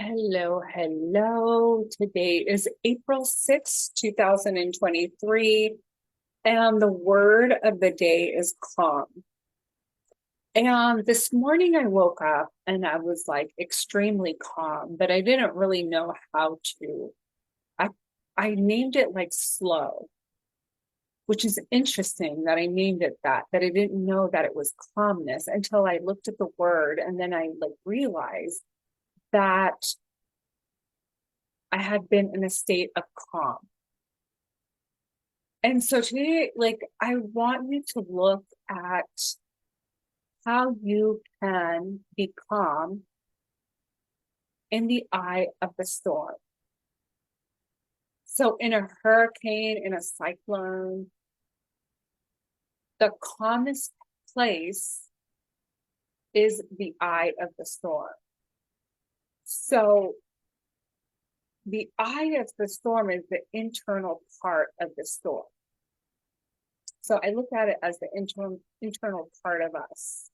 Hello, hello. Today is April 6th, 2023, and the word of the day is calm. And this morning I woke up and I was like extremely calm, but I didn't really know how to. I I named it like slow, which is interesting that I named it that I didn't know that it was calmness until I looked at the word and then I like realized that I had been in a state of calm. And so today, like, I want you to look at how you can be calm in the eye of the storm. So, in a hurricane, in a cyclone, the calmest place is the eye of the storm. So, the eye of the storm is the internal part of the storm. So, I look at it as the internal part of us.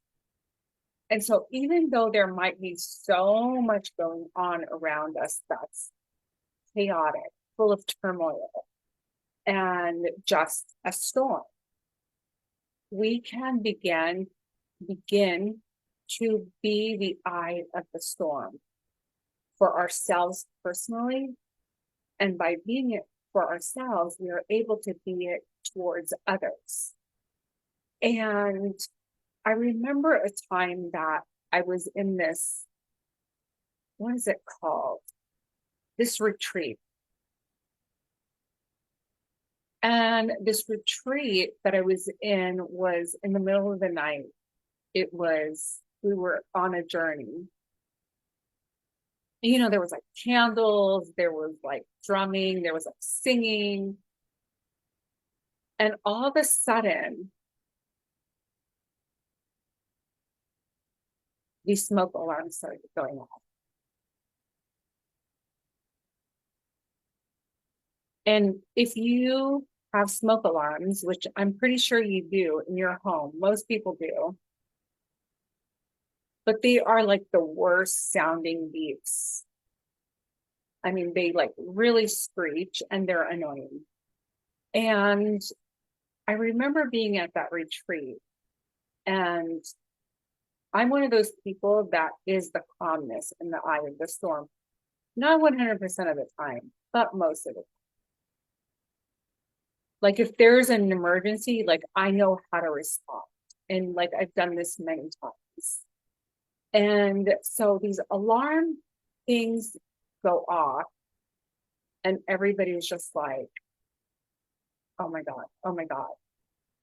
And so, even though there might be so much going on around us that's chaotic, full of turmoil, and just a storm, we can begin to be the eye of the storm for ourselves personally. And by being it for ourselves, we are able to be it towards others. And I remember a time that I was in this, what is it called? This retreat. And this retreat that I was in the middle of the night. We were on a journey. You know, there was like candles, there was like drumming, there was like singing. And all of a sudden, these smoke alarms started going off. And if you have smoke alarms, which I'm pretty sure you do in your home, most people do, but they are like the worst sounding beeps. I mean, they like really screech and they're annoying. And I remember being at that retreat, and I'm one of those people that is the calmness in the eye of the storm. Not 100% of the time, but most of it. Like if there's an emergency, like I know how to respond. And like I've done this many times. And so these alarm things go off, and everybody's just like, oh my God, oh my God.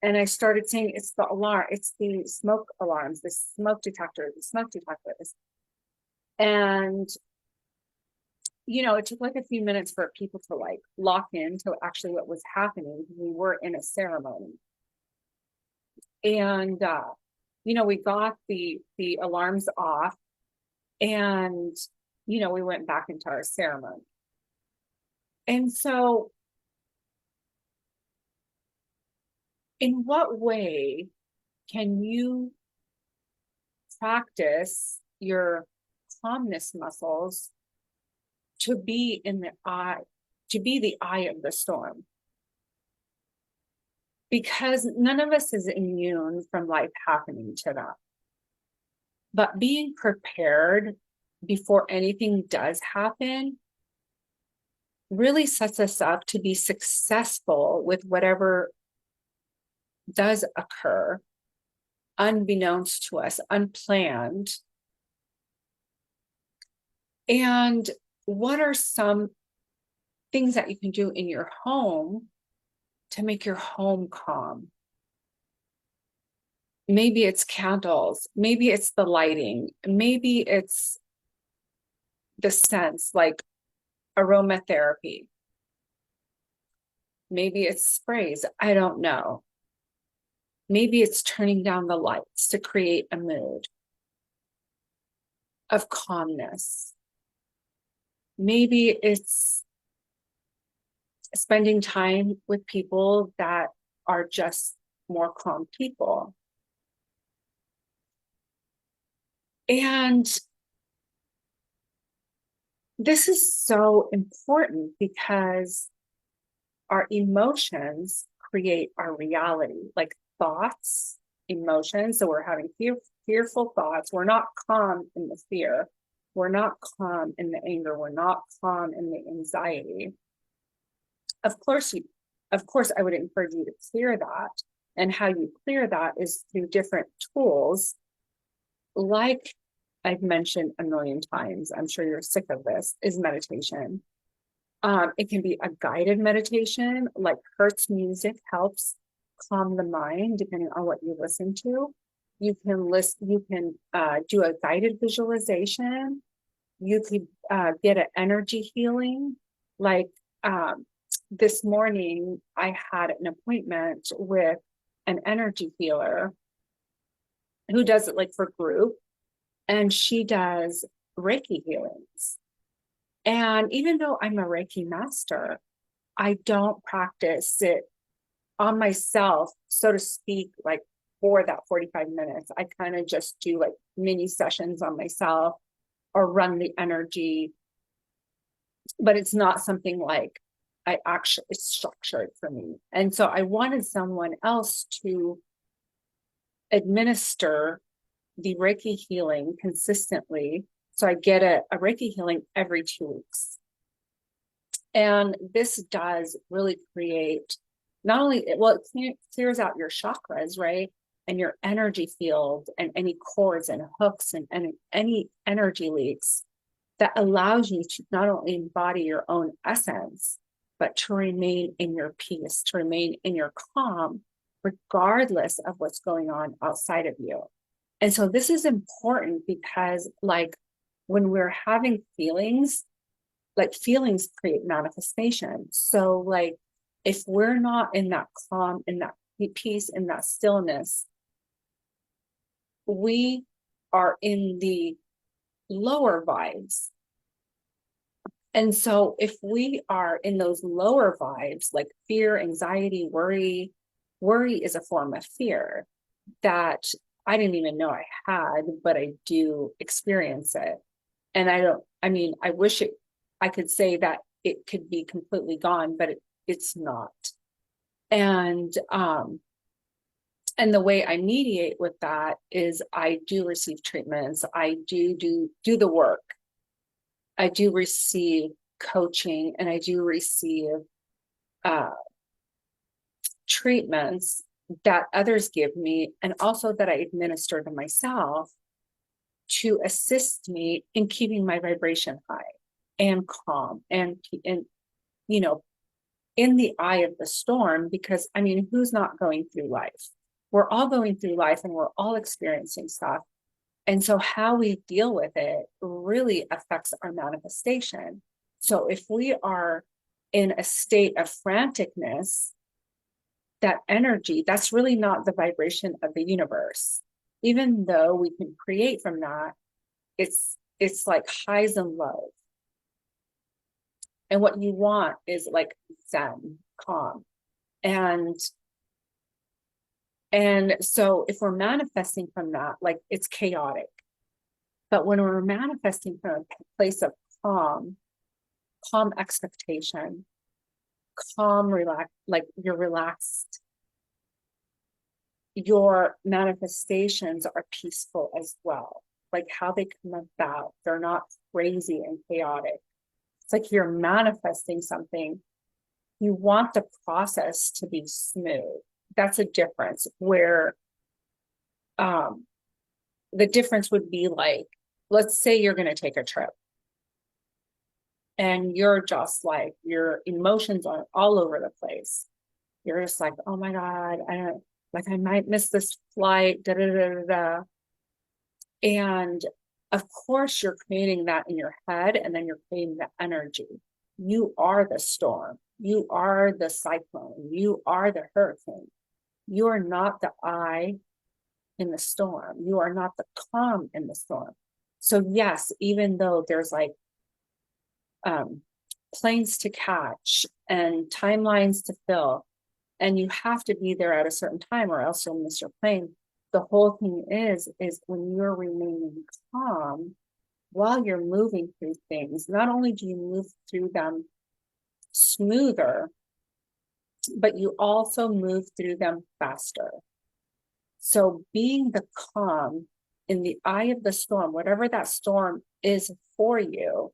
And I started saying, it's the alarm, it's the smoke alarms, the smoke detector, the smoke detectors. And, you know, it took like a few minutes for people to like lock into actually what was happening. We were in a ceremony. And, you know, we got the alarms off, and, you know, we went back into our ceremony. And so, in what way can you practice your calmness muscles to be in the eye, to be the eye of the storm? Because none of us is immune from life happening to them. But being prepared before anything does happen really sets us up to be successful with whatever does occur, unbeknownst to us, unplanned. And what are some things that you can do in your home to make your home calm? Maybe it's candles, maybe it's the lighting, maybe it's the scents like aromatherapy, maybe it's sprays, I don't know. Maybe it's turning down the lights to create a mood of calmness. Maybe it's spending time with people that are just more calm people. And this is so important because our emotions create our reality, like thoughts, emotions. So we're having fearful thoughts. We're not calm in the fear. We're not calm in the anger. We're not calm in the anxiety. Of course, I would encourage you to clear that. And how you clear that is through different tools, like I've mentioned a million times. I'm sure you're sick of this, is meditation. It can be a guided meditation, like Hertz music helps calm the mind, depending on what you listen to. You can do a guided visualization. You could get an energy healing. Like this morning, I had an appointment with an energy healer who does it like for group, and she does Reiki healings. And even though I'm a Reiki master, I don't practice it on myself, so to speak, like for that 45 minutes. I kind of just do like mini sessions on myself or run the energy, but it's not something like I actually, it's structured for me. And so I wanted someone else to administer the Reiki healing consistently. So I get a Reiki healing every 2 weeks. And this does really create not only, well, it clears out your chakras, right? And your energy field and any cords and hooks and any energy leaks that allows you to not only embody your own essence, but to remain in your peace, to remain in your calm, regardless of what's going on outside of you. And so this is important because, like, when we're having feelings, like feelings create manifestation. So, like, if we're not in that calm, in that peace, in that stillness, we are in the lower vibes. And so if we are in those lower vibes, like fear, anxiety, worry is a form of fear that I didn't even know I had, but I do experience it. And I wish I could say that it could be completely gone, but it's not. And, and the way I mediate with that is I do receive treatments. I do the work. I do receive coaching, and I do receive uh, treatments that others give me, and also that I administer to myself to assist me in keeping my vibration high and calm and you know, in the eye of the storm. Because I mean, who's not going through life? We're all going through life and we're all experiencing stuff. And so how we deal with it really affects our manifestation. So if we are in a state of franticness, that energy, that's really not the vibration of the universe. Even though we can create from that, it's like highs and lows. And what you want is like zen, calm. And and so if we're manifesting from that, like it's chaotic. But when we're manifesting from a place of calm expectation, calm, relax, like you're relaxed, your manifestations are peaceful as well. Like how they come about, they're not crazy and chaotic. It's like you're manifesting something. You want the process to be smooth. That's a difference where um, the difference would be like, let's say you're going to take a trip and you're just like, your emotions are all over the place. You're just like, oh my God, I might miss this flight, da da da da da. And of course, you're creating that in your head, and then you're creating the energy. You are the storm. You are the cyclone. You are the hurricane. You are not the eye in the storm. You are not the calm in the storm. So yes, even though there's like um, planes to catch and timelines to fill, and you have to be there at a certain time or else you'll miss your plane. The whole thing is when you're remaining calm, while you're moving through things, not only do you move through them smoother, but you also move through them faster. So being the calm in the eye of the storm, whatever that storm is for you,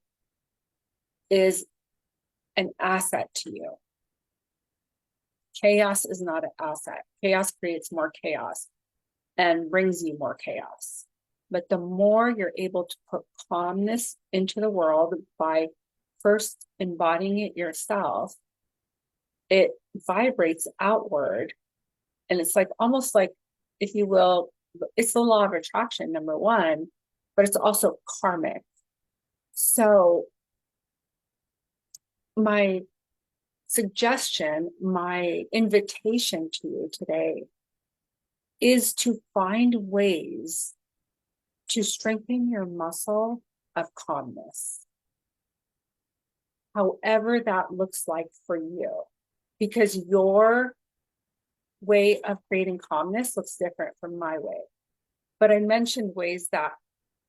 is an asset to you. Chaos is not an asset. Chaos creates more chaos and brings you more chaos. But the more you're able to put calmness into the world by first embodying it yourself, it vibrates outward. And it's like almost like, if you will, it's the law of attraction, number one, but it's also karmic. So my suggestion, my invitation to you today is to find ways to strengthen your muscle of calmness, however that looks like for you, because your way of creating calmness looks different from my way. But I mentioned ways that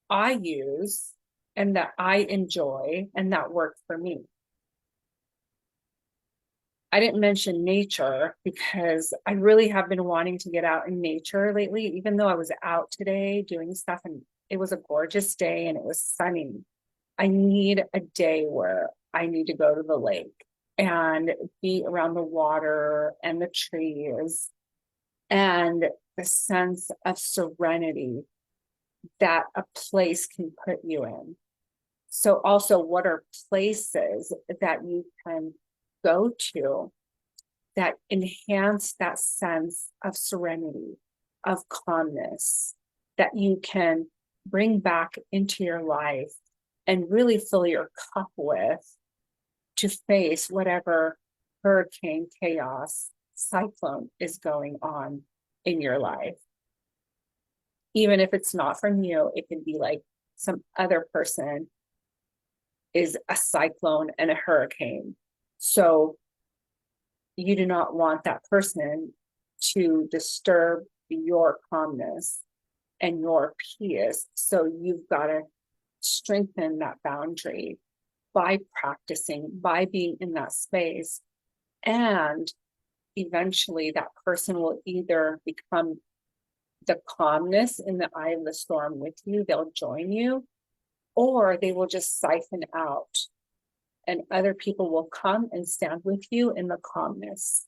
I use and that I enjoy and that work for me. I didn't mention nature because I really have been wanting to get out in nature lately, even though I was out today doing stuff and it was a gorgeous day and it was sunny. I need a day where I need to go to the lake and be around the water and the trees and the sense of serenity that a place can put you in. So also, what are places that you can go to that enhance that sense of serenity, of calmness, that you can bring back into your life and really fill your cup with to face whatever hurricane, chaos, cyclone is going on in your life. Even if it's not from you, it can be like some other person is a cyclone and a hurricane. So you do not want that person to disturb your calmness and your peace. So you've got to strengthen that boundary by practicing, by being in that space. And eventually that person will either become the calmness in the eye of the storm with you, they'll join you, or they will just siphon out and other people will come and stand with you in the calmness.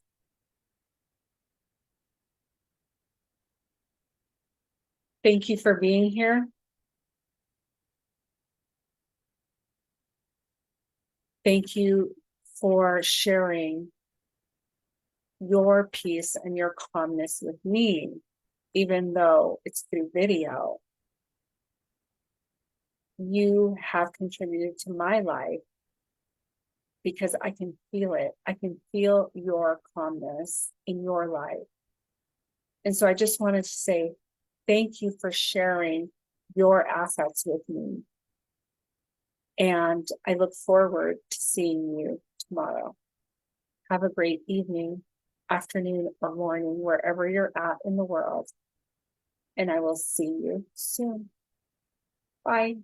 Thank you for being here. Thank you for sharing your peace and your calmness with me, even though it's through video. You have contributed to my life because I can feel it. I can feel your calmness in your life. And so I just wanted to say thank you for sharing your assets with me. And I look forward to seeing you tomorrow. Have a great evening, afternoon, or morning, wherever you're at in the world. And I will see you soon. Bye.